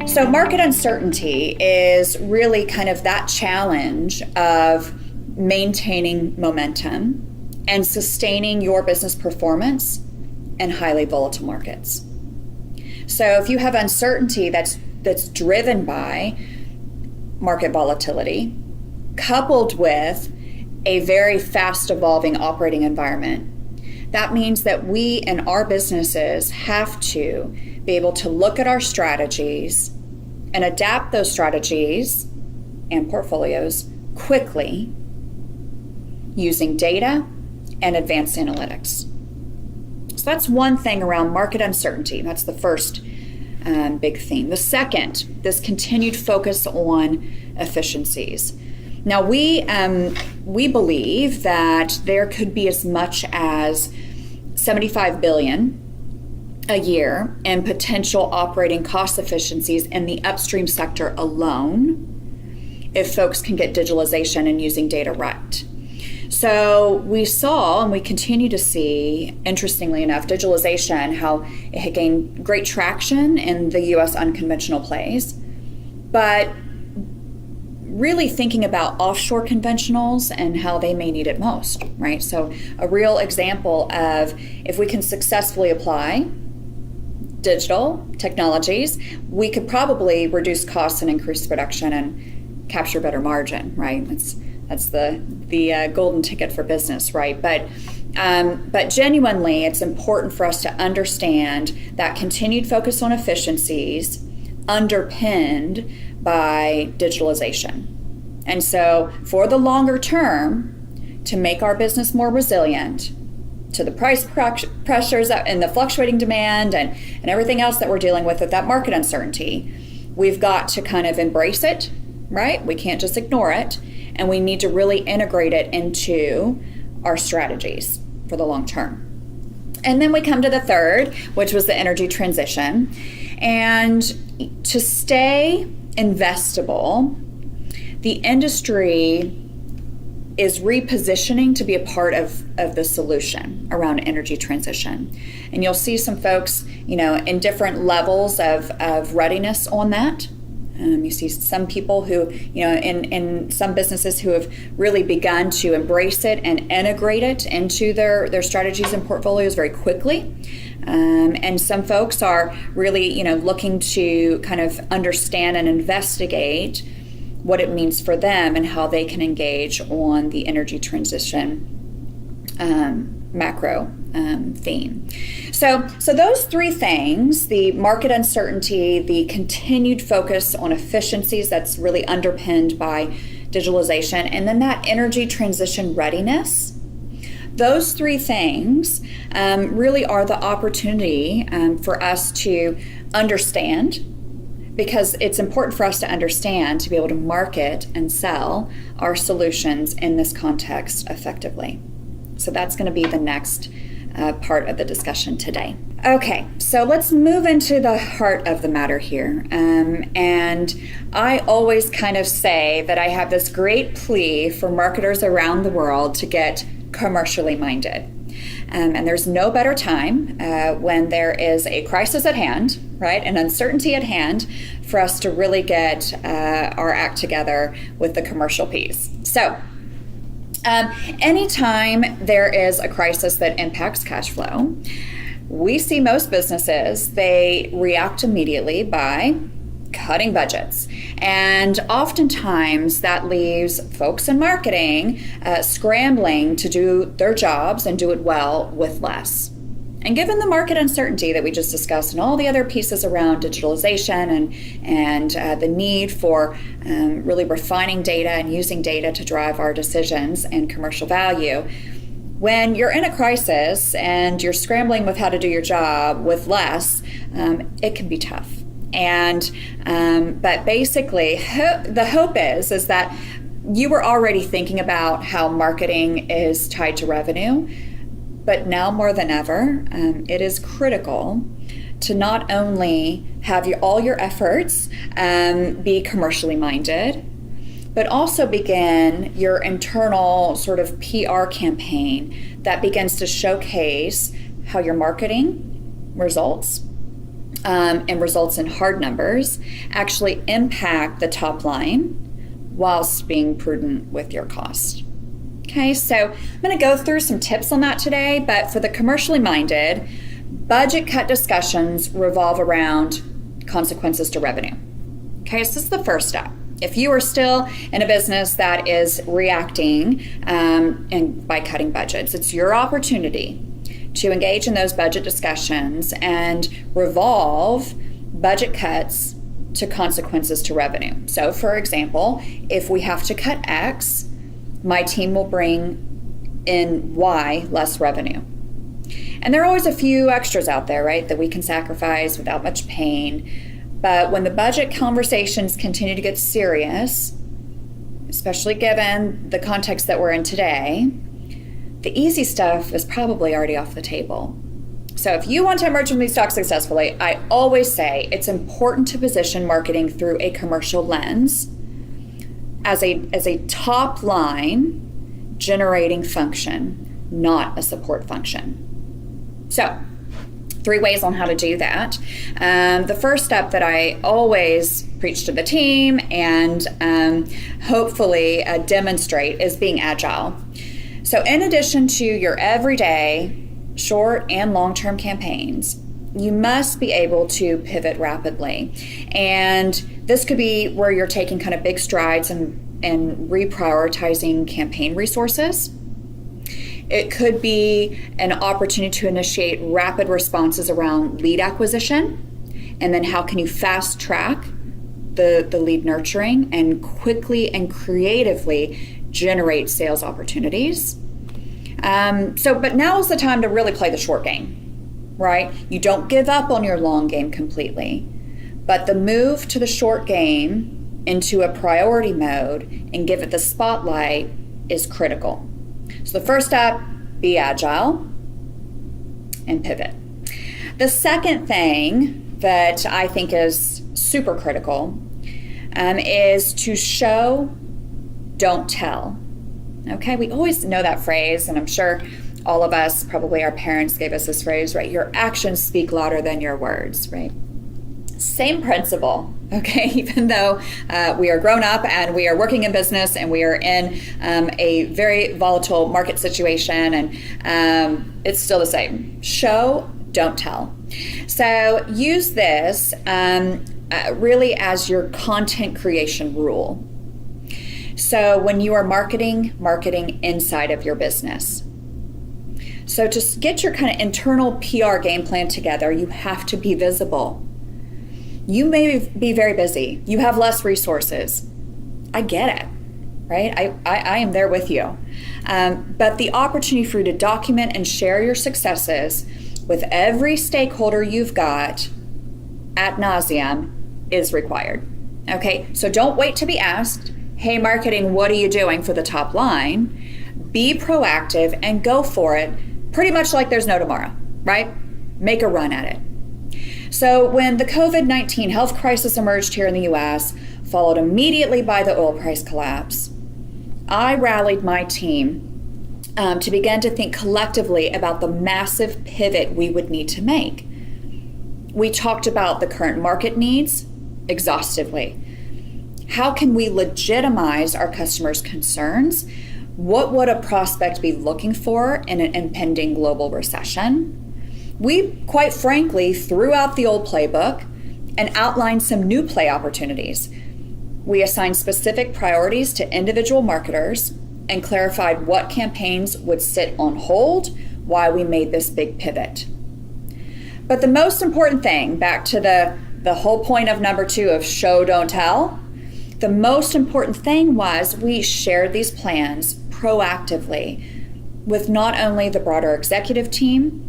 So market uncertainty is really kind of that challenge of maintaining momentum and sustaining your business performance in highly volatile markets. So if you have uncertainty that's driven by market volatility, coupled with a very fast evolving operating environment, that means that we in our businesses have to be able to look at our strategies and adapt those strategies and portfolios quickly using data and advanced analytics. So that's one thing around market uncertainty. That's the first big theme. The second, this continued focus on efficiencies. Now we believe that there could be as much as $75 billion a year in potential operating cost efficiencies in the upstream sector alone if folks can get digitalization and using data right. So we saw, and we continue to see, interestingly enough, digitalization, how it had gained great traction in the U.S. unconventional plays, but really thinking about offshore conventionals and how they may need it most, right? So a real example of if we can successfully apply digital technologies, we could probably reduce costs and increase production and capture better margin, right? That's the golden ticket for business, right? But genuinely, it's important for us to understand that continued focus on efficiencies underpinned by digitalization. And so for the longer term, to make our business more resilient to the price pressures and the fluctuating demand and everything else that we're dealing with that market uncertainty, we've got to kind of embrace it, right? We can't just ignore it. And we need to really integrate it into our strategies for the long term. And then we come to the third, which was the energy transition. And to stay investable, the industry is repositioning to be a part of the solution around energy transition. And you'll see some folks, in different levels of readiness on that. You see some people who, in some businesses who have really begun to embrace it and integrate it into their strategies and portfolios very quickly. And some folks are really, looking to kind of understand and investigate what it means for them and how they can engage on the energy transition macro theme. So those three things, the market uncertainty, the continued focus on efficiencies that's really underpinned by digitalization, and then that energy transition readiness, those three things really are the opportunity for us to understand, because it's important for us to understand to be able to market and sell our solutions in this context effectively. So that's going to be the next part of the discussion today. Okay, so let's move into the heart of the matter here. And I always kind of say that I have this great plea for marketers around the world to get commercially minded. And there's no better time when there is a crisis at hand, right, an uncertainty at hand, for us to really get our act together with the commercial piece. So anytime there is a crisis that impacts cash flow, we see most businesses, they react immediately by cutting budgets. And oftentimes that leaves folks in marketing scrambling to do their jobs and do it well with less. And given the market uncertainty that we just discussed and all the other pieces around digitalization and the need for really refining data and using data to drive our decisions and commercial value, when you're in a crisis and you're scrambling with how to do your job with less, it can be tough. And but basically, the hope is that you were already thinking about how marketing is tied to revenue. But now more than ever, it is critical to not only have all your efforts be commercially minded, but also begin your internal sort of PR campaign that begins to showcase how your marketing results and results in hard numbers actually impact the top line whilst being prudent with your cost. Okay, so I'm going to go through some tips on that today, but for the commercially minded, budget cut discussions revolve around consequences to revenue. Okay, so this is the first step. If you are still in a business that is reacting and by cutting budgets, it's your opportunity to engage in those budget discussions and revolve budget cuts to consequences to revenue. So for example, if we have to cut X, my team will bring in Y less revenue. And there are always a few extras out there, right, that we can sacrifice without much pain. But when the budget conversations continue to get serious, especially given the context that we're in today, the easy stuff is probably already off the table. So if you want to emerge from these stocks successfully, I always say it's important to position marketing through a commercial lens as a top line generating function, not a support function. So 3 ways on how to do that. The first step that I always preach to the team and hopefully demonstrate is being agile. So in addition to your everyday short and long-term campaigns, you must be able to pivot rapidly. And this could be where you're taking kind of big strides and reprioritizing campaign resources. It could be an opportunity to initiate rapid responses around lead acquisition. And then how can you fast track the lead nurturing and quickly and creatively generate sales opportunities. But now is the time to really play the short game, right? You don't give up on your long game completely, but the move to the short game into a priority mode and give it the spotlight is critical. So the first step, be agile and pivot. The second thing that I think is super critical is to show, don't tell. Okay, we always know that phrase, and I'm sure all of us, probably our parents gave us this phrase, right? Your actions speak louder than your words, right? Same principle, okay? Even though we are grown up and we are working in business and we are in a very volatile market situation, and it's still the same. Show, don't tell. So use this really as your content creation rule. So when you are marketing inside of your business. So to get your kind of internal PR game plan together, you have to be visible. You may be very busy. You have less resources. I get it, right? I am there with you. But the opportunity for you to document and share your successes with every stakeholder you've got ad nauseum is required. Okay, so don't wait to be asked, hey, marketing, what are you doing for the top line? Be proactive and go for it, pretty much like there's no tomorrow, right? Make a run at it. So when the COVID-19 health crisis emerged here in the US, followed immediately by the oil price collapse, I rallied my team to begin to think collectively about the massive pivot we would need to make. We talked about the current market needs exhaustively. How can we legitimize our customers' concerns? What would a prospect be looking for in an impending global recession? We, quite frankly, threw out the old playbook and outlined some new play opportunities. We assigned specific priorities to individual marketers and clarified what campaigns would sit on hold while we made this big pivot. But the most important thing, back to the whole point of number 2 of show, don't tell, the most important thing was we shared these plans proactively with not only the broader executive team,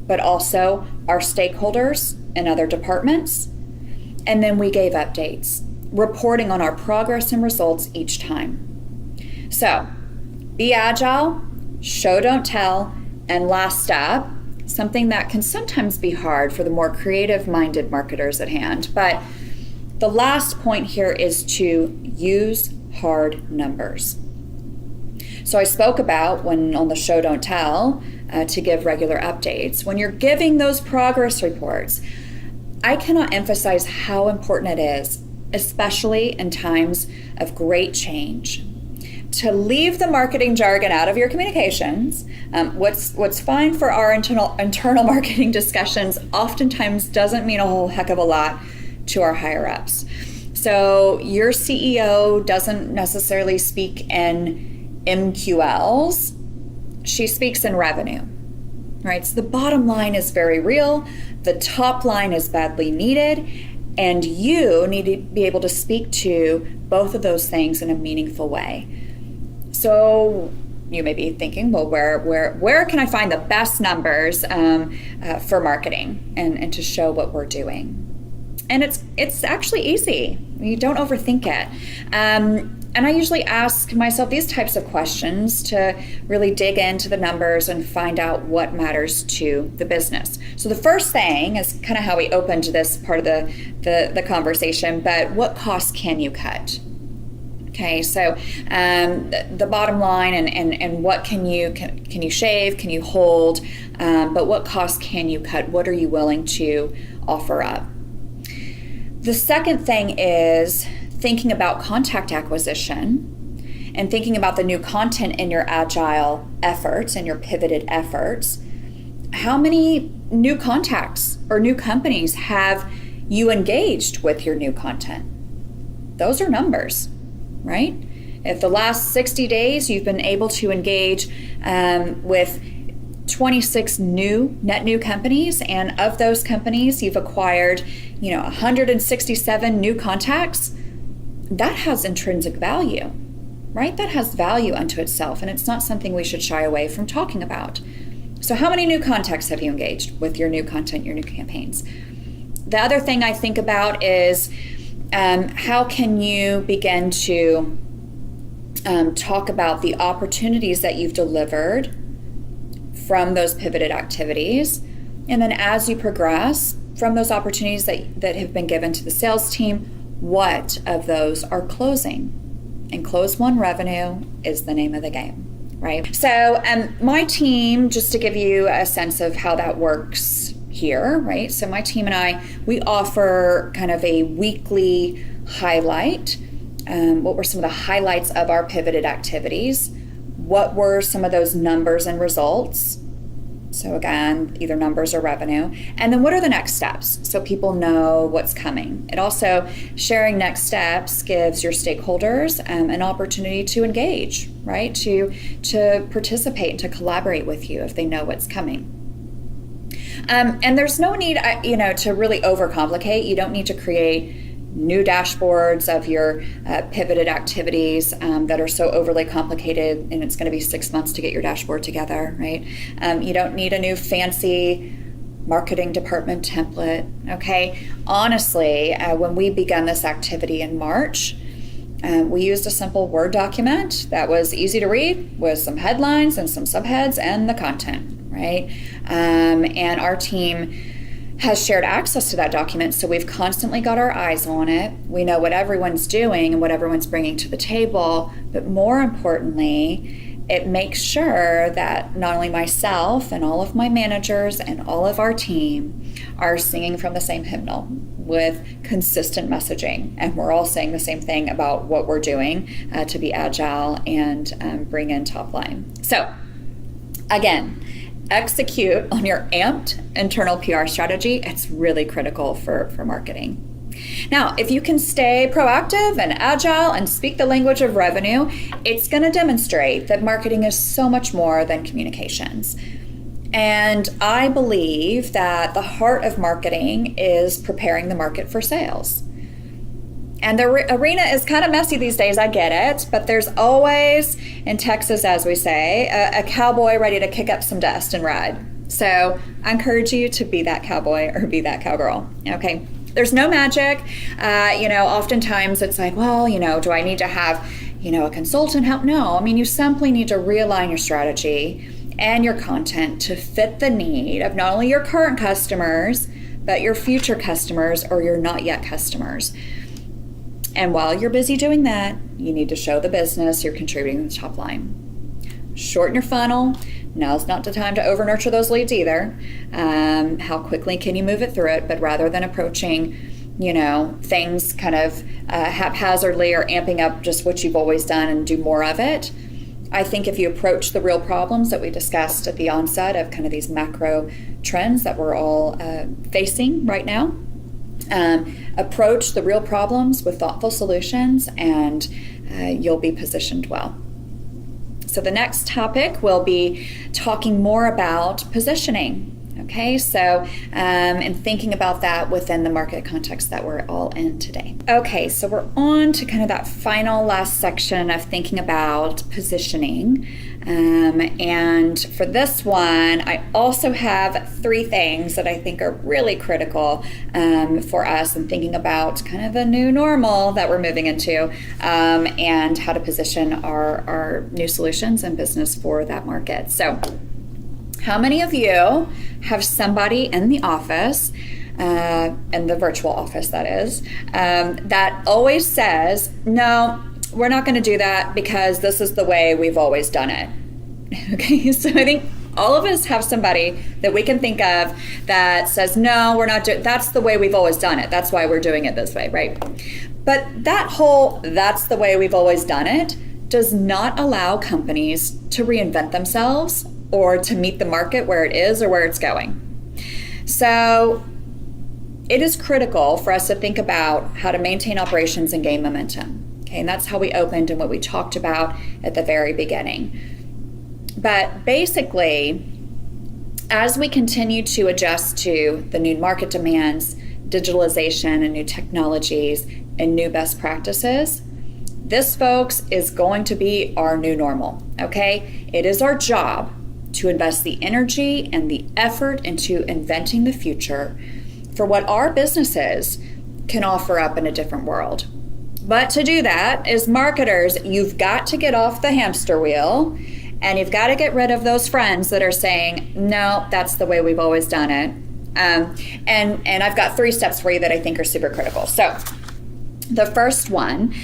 but also our stakeholders and other departments. And then we gave updates, reporting on our progress and results each time. So be agile, show, don't tell, and last step, something that can sometimes be hard for the more creative-minded marketers at hand, but the last point here is to use hard numbers. So I spoke about when on the show, don't tell, to give regular updates. When you're giving those progress reports, I cannot emphasize how important it is, especially in times of great change, to leave the marketing jargon out of your communications. What's fine for our internal marketing discussions oftentimes doesn't mean a whole heck of a lot to our higher ups. So your CEO doesn't necessarily speak in MQLs. She speaks in revenue, right? So the bottom line is very real. The top line is badly needed. And you need to be able to speak to both of those things in a meaningful way. So you may be thinking, well, where can I find the best numbers for marketing and to show what we're doing? And it's actually easy. You don't overthink it. And I usually ask myself these types of questions to really dig into the numbers and find out what matters to the business. So the first thing is kind of how we opened this part of the conversation, but what costs can you cut? Okay, so the bottom line and what can you shave, can you hold, but what costs can you cut? What are you willing to offer up? The second thing is thinking about contact acquisition and thinking about the new content in your agile efforts and your pivoted efforts. How many new contacts or new companies have you engaged with your new content? Those are numbers, right? If the last 60 days you've been able to engage with 26 net new companies, and of those companies you've acquired 167 new contacts, that has intrinsic value, right? That has value unto itself, and it's not something we should shy away from talking about. So how many new contacts have you engaged with your new content, your new campaigns? The other thing I think about is how can you begin to talk about the opportunities that you've delivered from those pivoted activities, and then as you progress from those opportunities that have been given to the sales team, what of those are closing? And close won revenue is the name of the game, right? So my team, just to give you a sense of how that works here, right? So my team and I, we offer kind of a weekly highlight. What were some of the highlights of our pivoted activities? What were some of those numbers and results? So again, either numbers or revenue. And then what are the next steps? So people know what's coming. It also, sharing next steps gives your stakeholders an opportunity to engage, right? To participate and to collaborate with you if they know what's coming. And there's no need, to really overcomplicate. You don't need to create new dashboards of your pivoted activities that are so overly complicated, and it's going to be 6 months to get your dashboard together, right? You don't need a new fancy marketing department template, okay? Honestly, when we began this activity in March, we used a simple Word document that was easy to read with some headlines and some subheads and the content, right? And our team has shared access to that document, so we've constantly got our eyes on it. We know what everyone's doing and what everyone's bringing to the table, but more importantly, it makes sure that not only myself and all of my managers and all of our team are singing from the same hymnal with consistent messaging, and we're all saying the same thing about what we're doing to be agile and bring in top line. So again, execute on your amped internal PR strategy. It's really critical for marketing. Now, if you can stay proactive and agile and speak the language of revenue, it's going to demonstrate that marketing is so much more than communications. And I believe that the heart of marketing is preparing the market for sales. And the arena is kind of messy these days, I get it, but there's always, in Texas, as we say, a cowboy ready to kick up some dust and ride. So I encourage you to be that cowboy or be that cowgirl, okay? There's no magic. Oftentimes it's like, well, do I need to have, a consultant help? No, I mean, you simply need to realign your strategy and your content to fit the need of not only your current customers, but your future customers or your not yet customers. And while you're busy doing that, you need to show the business you're contributing to the top line. Shorten your funnel, Now's not the time to over nurture those leads either. How quickly can you move it through it? But rather than approaching, things kind of haphazardly or amping up just what you've always done and do more of it, I think if you approach the real problems that we discussed at the onset of kind of these macro trends that we're all facing right now, approach the real problems with thoughtful solutions, and you'll be positioned well. So the next topic will be talking more about positioning. Okay, so and thinking about that within the market context that we're all in today. Okay, so we're on to kind of that final last section of thinking about positioning. And for this one, I also have 3 things that I think are really critical for us in thinking about kind of the new normal that we're moving into, and how to position our new solutions and business for that market. So how many of you have somebody in the office, in the virtual office that is, that always says, no, we're not going to do that because this is the way we've always done it? Okay, so I think all of us have somebody that we can think of that says, no, we're not doing, that's the way we've always done it. That's why we're doing it this way, right? But that whole, that's the way we've always done it, does not allow companies to reinvent themselves or to meet the market where it is or where it's going. So it is critical for us to think about how to maintain operations and gain momentum. Okay, and that's how we opened and what we talked about at the very beginning. But basically, as we continue to adjust to the new market demands, digitalization and new technologies and new best practices, this, folks, is going to be our new normal, okay? It is our job to invest the energy and the effort into inventing the future for what our businesses can offer up in a different world. But to do that, as marketers, you've got to get off the hamster wheel, and you've got to get rid of those friends that are saying, no, that's the way we've always done it. And I've got 3 steps for you that I think are super critical. So the first one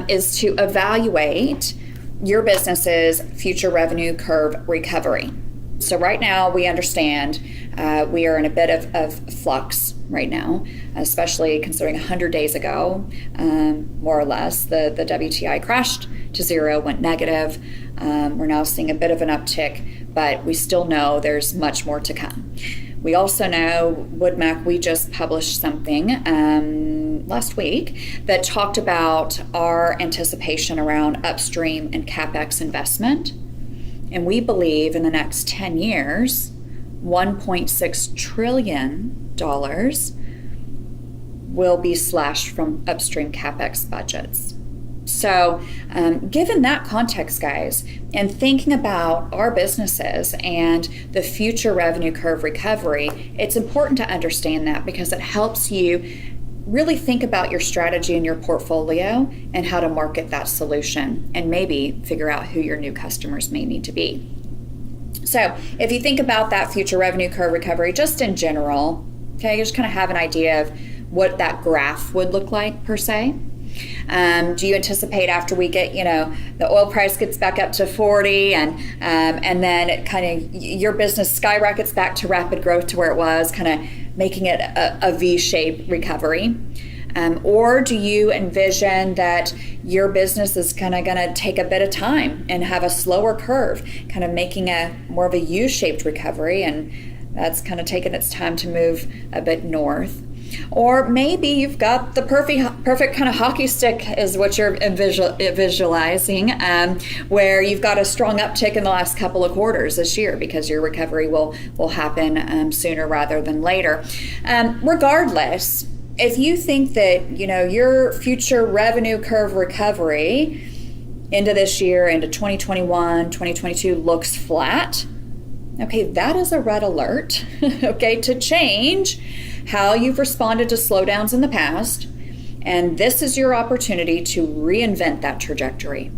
is to evaluate your business's future revenue curve recovery. So right now we understand we are in a bit of flux right now, especially considering 100 days ago, more or less, the WTI crashed to 0, went negative. We're now seeing a bit of an uptick, but we still know there's much more to come. We also know, WoodMac, we just published something last week that talked about our anticipation around upstream and CapEx investment. And we believe in the next 10 years, $1.6 trillion will be slashed from upstream CapEx budgets. So given that context, guys, and thinking about our businesses and the future revenue curve recovery, it's important to understand that because it helps you really think about your strategy and your portfolio and how to market that solution and maybe figure out who your new customers may need to be. So if you think about that future revenue curve recovery just in general, okay, you just kind of have an idea of what that graph would look like per se. Do you anticipate after we get, the oil price gets back up to 40 and then it kind of, your business skyrockets back to rapid growth to where it was, kind of making it a V-shaped recovery? Or do you envision that your business is kind of going to take a bit of time and have a slower curve, kind of making a more of a U-shaped recovery, and that's kind of taking its time to move a bit north? Or maybe you've got the perfect kind of hockey stick is what you're visualizing, where you've got a strong uptick in the last couple of quarters this year because your recovery will happen sooner rather than later. Regardless, if you think that your future revenue curve recovery into this year, into 2021, 2022 looks flat, okay, that is a red alert, okay, to change how you've responded to slowdowns in the past, and this is your opportunity to reinvent that trajectory.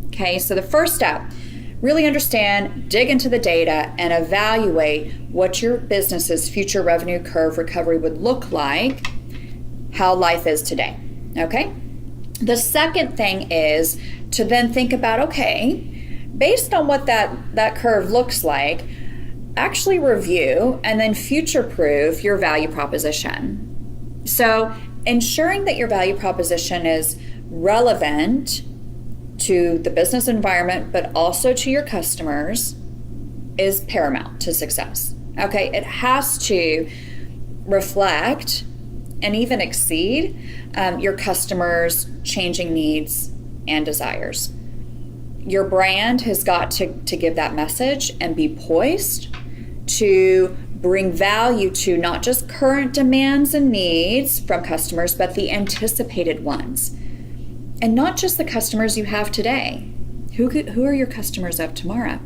Okay, so the first step, really understand, dig into the data, and evaluate what your business's future revenue curve recovery would look like, how life is today, okay? The second thing is to then think about, okay, based on what that curve looks like, actually review and then future-proof your value proposition. So ensuring that your value proposition is relevant to the business environment, but also to your customers, is paramount to success. Okay, it has to reflect and even exceed your customers' changing needs and desires. Your brand has got to give that message and be poised to bring value to not just current demands and needs from customers, but the anticipated ones. And not just the customers you have today. Who are your customers of tomorrow?